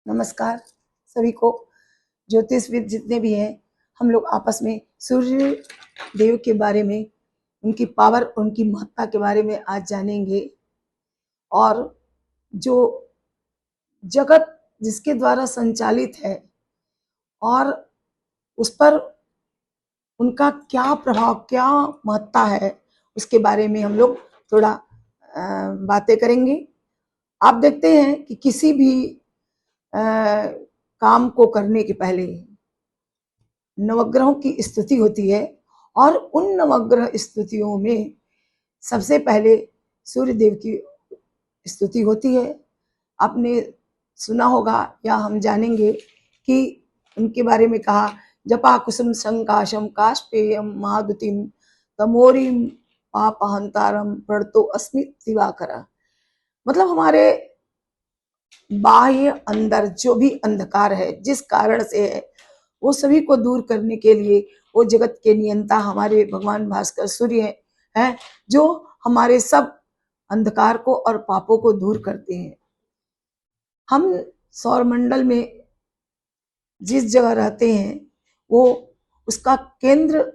नमस्कार सभी को। ज्योतिषविद जितने भी हैं, हम लोग आपस में सूर्य देव के बारे में, उनकी पावर, उनकी महत्ता के बारे में आज जानेंगे। और जो जगत जिसके द्वारा संचालित है और उस पर उनका क्या प्रभाव, क्या महत्ता है, उसके बारे में हम लोग थोड़ा बातें करेंगे। आप देखते हैं कि किसी भी काम को करने के पहले नवग्रहों की स्तुति होती है, और उन नवग्रह स्तुतियों में सबसे पहले सूर्य देव की स्तुति होती है। आपने सुना होगा या हम जानेंगे कि उनके बारे में कहा, जपा कुसुम संकाशम काष्पेयम महादुतिम तमोरिम पापहंतारम प्रणतो अस्मि दिवाकर। मतलब हमारे बाह्य अंदर जो भी अंधकार है, जिस कारण से है, वो सभी को दूर करने के लिए वो जगत के नियंता हमारे भगवान भास्कर सूर्य हैं, जो हमारे सब अंधकार को और पापों को दूर करते हैं। हम सौरमंडल में जिस जगह रहते हैं, वो उसका केंद्र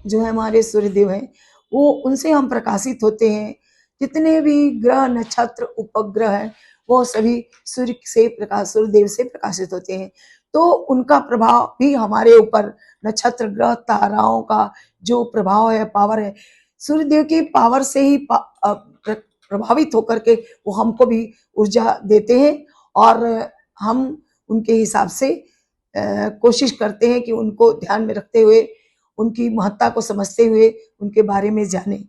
जो है हमारे सूर्यदेव हैं, वो उनसे हम प्रकाशित होते हैं। जितने भी ग्रह नक्षत्र उपग्रह हैं, वो सभी सूर्यदेव से प्रकाशित होते हैं। तो उनका प्रभाव भी हमारे ऊपर, नक्षत्र ग्रह ताराओं का जो प्रभाव है, पावर है, सूर्यदेव की पावर से ही प्रभावित होकर के वो हमको भी ऊर्जा देते हैं। और हम उनके हिसाब से कोशिश करते हैं कि उनको ध्यान में रखते हुए, उनकी महत्ता को समझते हुए उनके बारे में जाने।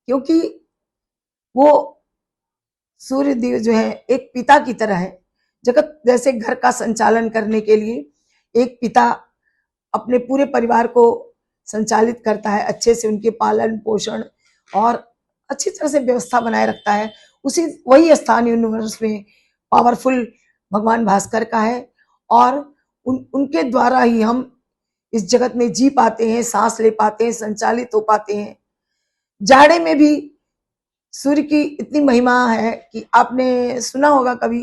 क्योंकि वो सूर्य देव जो है एक पिता की तरह है। जगत जैसे घर का संचालन करने के लिए एक पिता अपने पूरे परिवार को संचालित करता है, अच्छे से उनके पालन पोषण और अच्छी तरह से व्यवस्था बनाए रखता है, वही स्थान यूनिवर्स में पावरफुल भगवान भास्कर का है। और उनके द्वारा ही हम इस जगत में जी पाते हैं, सांस ले पाते हैं, संचालित हो पाते हैं। जाड़े में भी सूर्य की इतनी महिमा है कि आपने सुना होगा कभी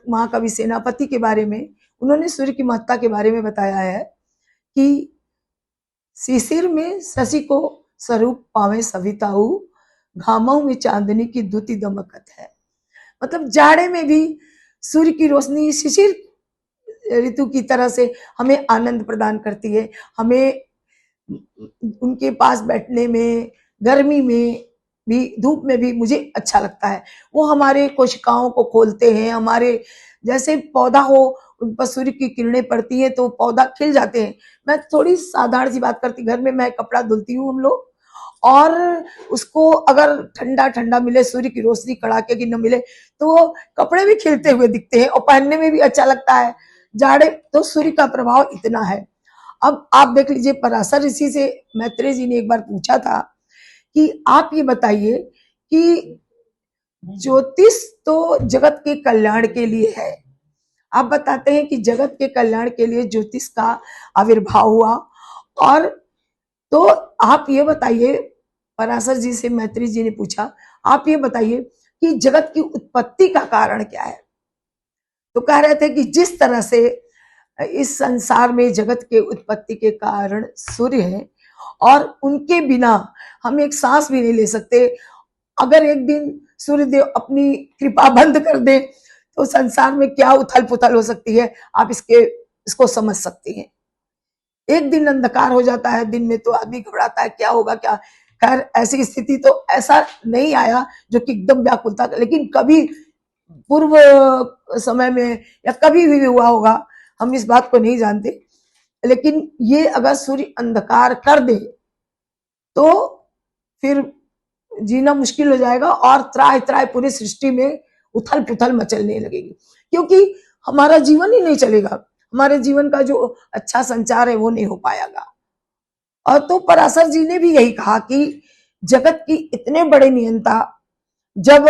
महाकवि सेनापति के बारे में, उन्होंने सूर्य की महत्ता के बारे में बताया है कि शिशिर में शशि को स्वरूप पावे सविताऊ, घामों में चांदनी की द्युति दमकत है। मतलब जाड़े में भी सूर्य की रोशनी शिशिर ऋतु की तरह से हमें आनंद प्रदान करती है। हमें उनके पास बैठने में, गर्मी में भी, धूप में भी मुझे अच्छा लगता है। वो हमारे कोशिकाओं को खोलते हैं। हमारे जैसे पौधा हो, उन पर सूर्य की किरणें पड़ती हैं तो पौधा खिल जाते हैं। मैं थोड़ी साधारण सी बात करती, घर में मैं कपड़ा धुलती हूँ हम लोग, और उसको अगर ठंडा ठंडा मिले, सूर्य की रोशनी कड़ाके की न मिले, तो कपड़े भी खिलते हुए दिखते हैं और पहनने में भी अच्छा लगता है। जाड़े तो सूर्य का प्रभाव इतना है। अब आप देख लीजिए, पराशर ऋषि से मैत्रेय जी ने एक बार पूछा था कि आप ये बताइए कि ज्योतिष तो जगत के कल्याण के लिए है, आप बताते हैं कि जगत के कल्याण के लिए ज्योतिष का आविर्भाव हुआ, और तो आप ये बताइए, पराशर जी से मैत्रेय जी ने पूछा, आप ये बताइए कि जगत की उत्पत्ति का कारण क्या है। तो कह रहे थे कि जिस तरह से इस संसार में जगत के उत्पत्ति के कारण सूर्य है, और उनके बिना हम एक सांस भी नहीं ले सकते। अगर एक दिन सूर्यदेव अपनी कृपा बंद कर दे तो संसार में क्या उथल पुथल हो सकती है, आप इसको समझ सकते हैं। एक दिन अंधकार हो जाता है, दिन में तो आदमी घबराता है क्या होगा क्या। खैर ऐसी स्थिति तो ऐसा नहीं आया जो कि एकदम व्याकुलता, लेकिन कभी पूर्व समय में या कभी भी हुआ होगा, हम इस बात को नहीं जानते। लेकिन ये अगर सूर्य अंधकार कर दे तो फिर जीना मुश्किल हो जाएगा, और त्राय त्राय पूरी सृष्टि में उथल पुथल मचलने लगेगी, क्योंकि हमारा जीवन ही नहीं चलेगा, हमारे जीवन का जो अच्छा संचार है वो नहीं हो पाएगा। और तो पराशर जी ने भी यही कहा कि जगत की इतने बड़े नियंता जब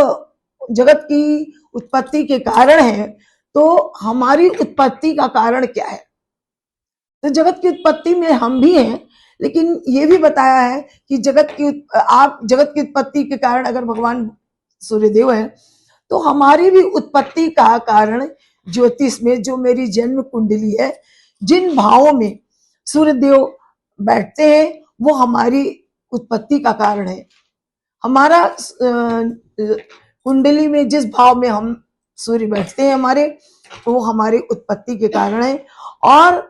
जगत की उत्पत्ति के कारण है, तो हमारी उत्पत्ति का कारण क्या है। तो जगत की उत्पत्ति में हम भी हैं, लेकिन ये भी बताया है कि जगत की उत्पत्ति के कारण अगर भगवान सूर्यदेव है, तो हमारी भी उत्पत्ति का कारण ज्योतिष में जो मेरी जन्म कुंडली है, जिन भावों में सूर्यदेव बैठते हैं वो हमारी उत्पत्ति का कारण है। हमारा कुंडली में जिस भाव में हम सूर्य बैठते हैं हमारे, तो वो हमारी उत्पत्ति के कारण है। और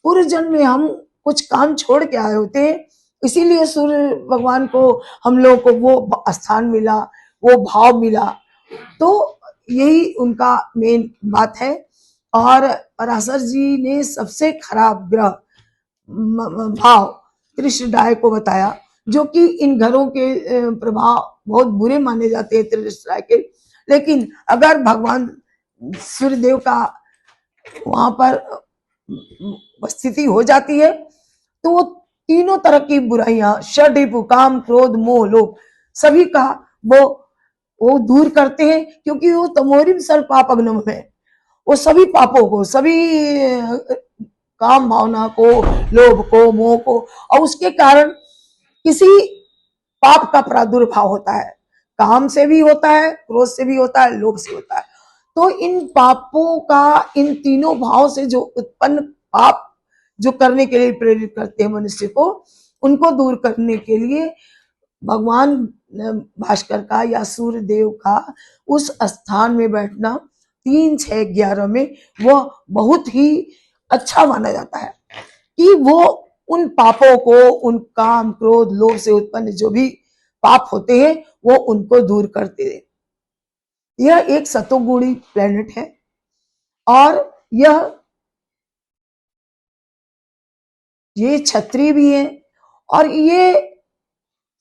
पूर्व जन्म में हम कुछ काम छोड़ के आए होते हैं, इसीलिए सूर्य भगवान को हम लोगों को वो स्थान मिला, वो भाव मिला। तो यही उनका मेन बात है। और पराशर जी ने सबसे खराब ग्रह भाव त्रिशडाय को बताया, जो कि इन घरों के प्रभाव बहुत बुरे माने जाते हैं त्रिशडाय के। लेकिन अगर भगवान सूर्यदेव का वहां पर स्थिति हो जाती है तो वो तीनों तरह की बुराइयां, षड्रिपु, काम, क्रोध, मोह, लोभ, सभी का वो दूर करते हैं, क्योंकि वो तमोरिम सर्व पाप अग्नम है। वो सभी पापों को, सभी काम भावना को, लोभ को, मोह को, और उसके कारण किसी पाप का प्रादुर्भाव होता है। काम से भी होता है, क्रोध से भी होता है, लोभ से होता है। तो इन पापों का, इन तीनों भाव से जो उत्पन्न पाप जो करने के लिए प्रेरित करते हैं मनुष्य को, उनको दूर करने के लिए भगवान भास्कर का या सूर्य देव का उस स्थान में बैठना 3, 6, 11 में वह बहुत ही अच्छा माना जाता है कि वो उन पापों को, उन काम, क्रोध, लोभ से उत्पन्न जो भी पाप होते हैं वो उनको दूर करते हैं। यह एक सतोगुणी प्लेनेट है और ये क्षत्रिय भी है, और ये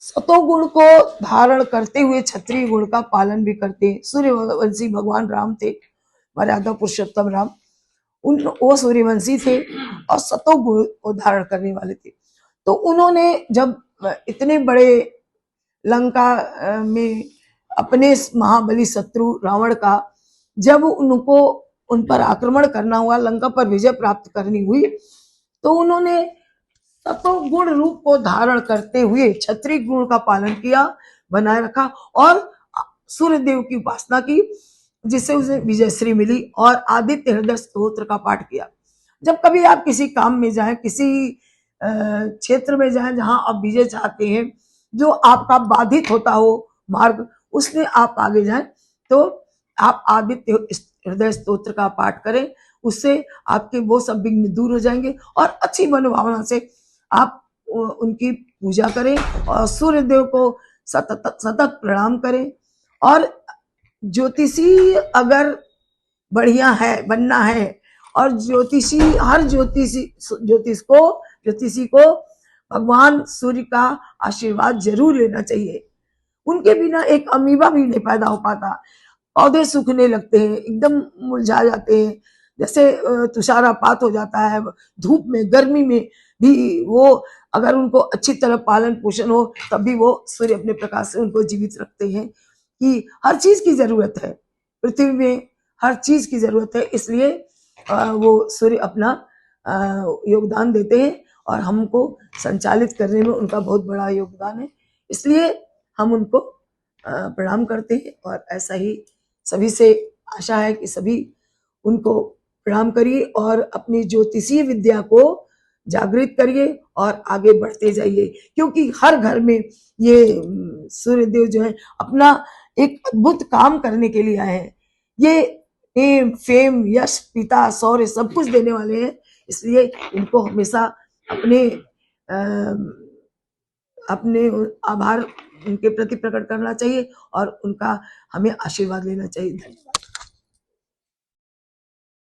सतोगुण को धारण करते हुए क्षत्रिय गुण का पालन भी करते हैं। सूर्यवंशी भगवान राम थे, मर्यादा पुरुषोत्तम राम, वो सूर्यवंशी थे और सतोगुण को धारण करने वाले थे। तो उन्होंने जब इतने बड़े लंका में अपने महाबली शत्रु रावण का जब उनको उन पर आक्रमण करना हुआ, लंका पर विजय प्राप्त करनी हुई, तो उन्होंने सतोगुण रूप को धारण करते हुए क्षत्रिय गुण का पालन किया, बनाए रखा और सूर्य देव की उपासना की, जिससे उसे विजयश्री मिली, और आदित्य हृदय स्तोत्र का पाठ किया। जब कभी आप किसी काम में जाएं, किसी क्षेत्र में जाएं जहां आप विजय चाहते हैं, जो आपका बाधित होता हो मार्ग, उसमें आप आगे जाएं, तो आप आदित्य हृदय स्तोत्र का पाठ करें। उससे आपके वो सब विघ्न दूर हो जाएंगे और अच्छी मनोभावना से आप उनकी पूजा करें और सूर्य देव को सतत प्रणाम करें। और ज्योतिषी अगर बढ़िया है, बनना है, और ज्योतिषी, हर ज्योतिषी को भगवान सूर्य का आशीर्वाद जरूर लेना चाहिए। उनके बिना एक अमीबा भी नहीं पैदा हो पाता। पौधे सूखने लगते हैं, एकदम मुरझा जाते हैं, जैसे तुषारपात हो जाता है। धूप में, गर्मी में भी वो, अगर उनको अच्छी तरह पालन पोषण हो तब भी वो सूर्य अपने प्रकाश से उनको जीवित रखते हैं। कि हर चीज की जरूरत है, पृथ्वी में हर चीज की जरूरत है, इसलिए वो सूर्य अपना योगदान देते हैं और हमको संचालित करने में उनका बहुत बड़ा योगदान है। इसलिए हम उनको प्रणाम करते हैं और ऐसा ही सभी से आशा है कि सभी उनको प्रणाम करिए और अपनी ज्योतिषीय विद्या को जागृत करिए और आगे बढ़ते जाइए, क्योंकि हर घर में ये सूर्यदेव जो है अपना एक अद्भुत काम करने के लिए आए हैं। ये नेम, फेम, यश, पिता, शौर्य सब कुछ देने वाले हैं, इसलिए इनको हमेशा अपने आभार उनके प्रति प्रकट करना चाहिए और उनका हमें आशीर्वाद लेना चाहिए। धन्यवाद।